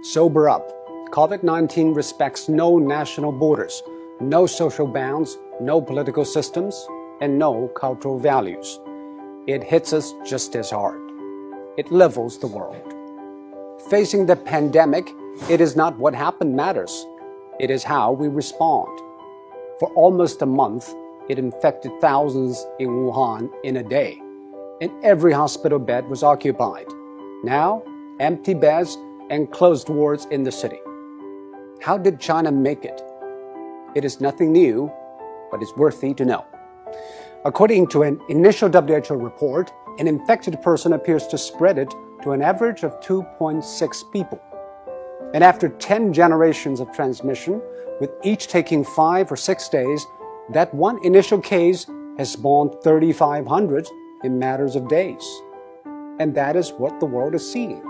Sober up. COVID-19 respects no national borders, no social bounds, no political systems, and no cultural values. It hits us just as hard. It levels the world. Facing the pandemic, it is not what happened matters. It is how we respond. For almost a month, it infected thousands in Wuhan in a day, and every hospital bed was occupied. Now, empty beds and closed wards in the city. How did China make it? It is nothing new, but it's worthy to know. According to an initial WHO report, an infected person appears to spread it to an average of 2.6 people. And after 10 generations of transmission, with each taking 5 or 6 days, that one initial case has spawned 3,500 in matters of days. And that is what the world is seeing.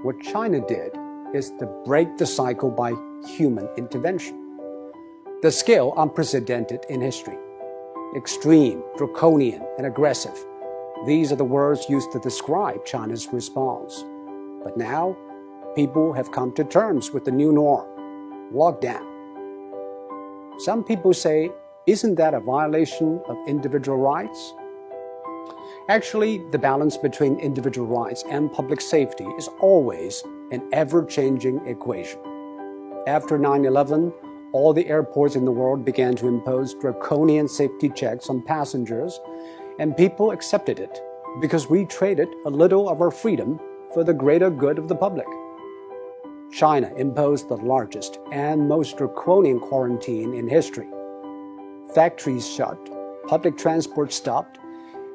What China did is to break the cycle by human intervention. The scale unprecedented in history. Extreme, draconian, and aggressive. These are the words used to describe China's response. But now, people have come to terms with the new norm, lockdown. Some people say, isn't that a violation of individual rights? Actually, the balance between individual rights and public safety is always an ever-changing equation. After 9/11, all the airports in the world began to impose draconian safety checks on passengers, and people accepted it because we traded a little of our freedom for the greater good of the public. China imposed the largest and most draconian quarantine in history. Factories shut, public transport stopped,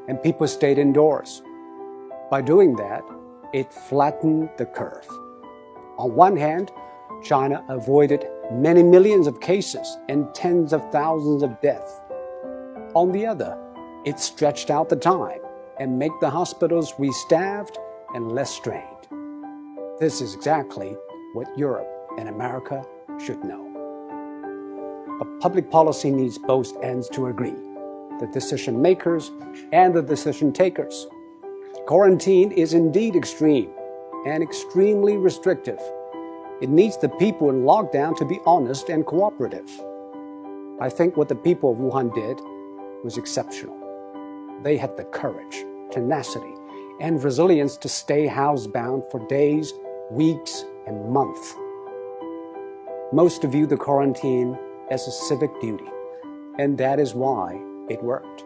and people stayed indoors. By doing that, it flattened the curve. On one hand, China avoided many millions of cases and tens of thousands of deaths. On the other, it stretched out the time and made the hospitals restaffed and less strained. This is exactly what Europe and America should know. But public policy needs both ends to agree, the decision makers and the decision takers. Quarantine is indeed extreme and extremely restrictive. It needs the people in lockdown to be honest and cooperative. I think what the people of Wuhan did was exceptional. They had the courage, tenacity, and resilience to stay housebound for days, weeks, and months. Most view the quarantine as a civic duty, and that is why it worked.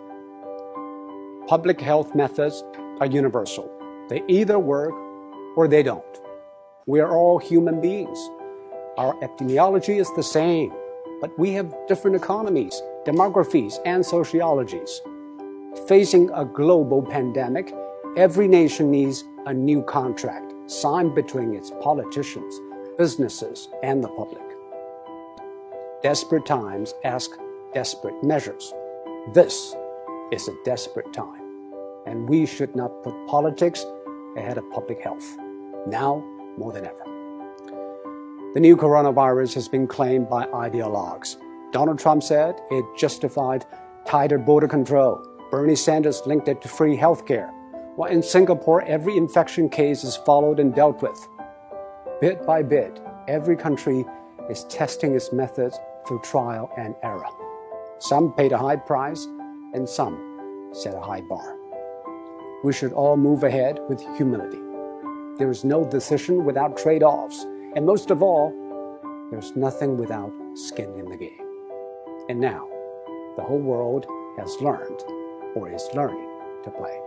Public health methods are universal. They either work or they don't. We are all human beings. Our epidemiology is the same, but we have different economies, demographies, and sociologies. Facing a global pandemic, every nation needs a new contract signed between its politicians, businesses, and the public. Desperate times ask desperate measures. This is a desperate time, and we should not put politics ahead of public health, now more than ever. The new coronavirus has been claimed by ideologues. Donald Trump said it justified tighter border control. Bernie Sanders linked it to free healthcare. While in Singapore, every infection case is followed and dealt with. Bit by bit, every country is testing its methods through trial and error. Some paid a high price, and some set a high bar. We should all move ahead with humility. There is no decision without trade-offs, and most of all, there's nothing without skin in the game. And now, the whole world has learned, or is learning, to play.